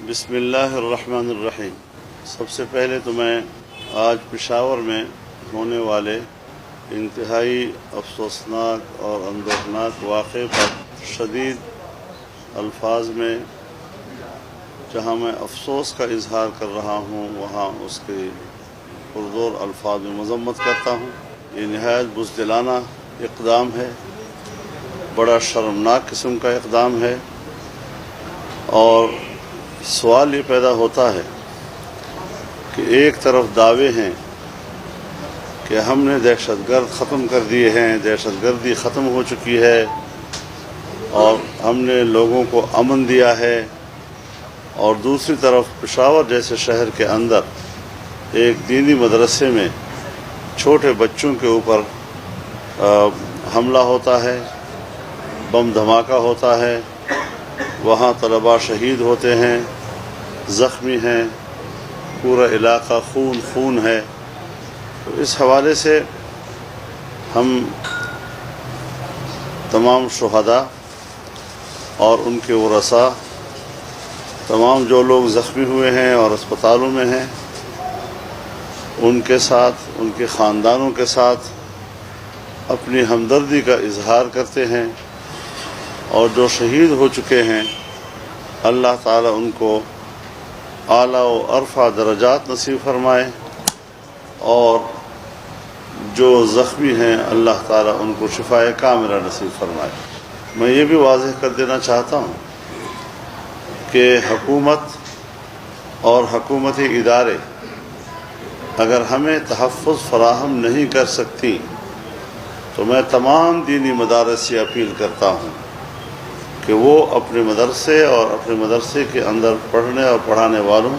بسم اللہ الرحمن الرحیم۔ سب سے پہلے تو میں آج پشاور میں ہونے والے انتہائی افسوسناک اور اندوہناک واقعے پر شدید الفاظ میں جہاں میں افسوس کا اظہار کر رہا ہوں وہاں اس کے پرزور الفاظ میں مذمت کرتا ہوں۔ یہ نہایت بزدلانہ اقدام ہے، بڑا شرمناک قسم کا اقدام ہے، اور سوال یہ پیدا ہوتا ہے کہ ایک طرف دعوے ہیں کہ ہم نے دہشت گرد ختم کر دیے ہیں، دہشت گردی ختم ہو چکی ہے اور ہم نے لوگوں کو امن دیا ہے، اور دوسری طرف پشاور جیسے شہر کے اندر ایک دینی مدرسے میں چھوٹے بچوں کے اوپر حملہ ہوتا ہے، بم دھماکہ ہوتا ہے، وہاں طلباء شہید ہوتے ہیں، زخمی ہیں، پورا علاقہ خون خون ہے۔ تو اس حوالے سے ہم تمام شہداء اور ان کے ورثاء، تمام جو لوگ زخمی ہوئے ہیں اور اسپتالوں میں ہیں، ان کے ساتھ، ان کے خاندانوں کے ساتھ اپنی ہمدردی کا اظہار کرتے ہیں، اور جو شہید ہو چکے ہیں اللہ تعالیٰ ان کو اعلیٰ و ارفع درجات نصیب فرمائے، اور جو زخمی ہیں اللہ تعالیٰ ان کو شفائے کاملہ نصیب فرمائے۔ میں یہ بھی واضح کر دینا چاہتا ہوں کہ حکومت اور حکومتی ادارے اگر ہمیں تحفظ فراہم نہیں کر سکتی تو میں تمام دینی مدارس سے اپیل کرتا ہوں کہ وہ اپنے مدرسے اور اپنے مدرسے کے اندر پڑھنے اور پڑھانے والوں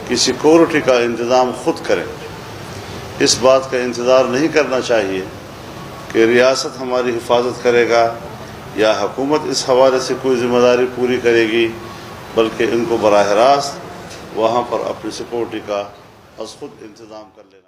کی سیکورٹی کا انتظام خود کریں۔ اس بات کا انتظار نہیں کرنا چاہیے کہ ریاست ہماری حفاظت کرے گا یا حکومت اس حوالے سے کوئی ذمہ داری پوری کرے گی، بلکہ ان کو براہ راست وہاں پر اپنی سیکورٹی کا از خود انتظام کر لینا۔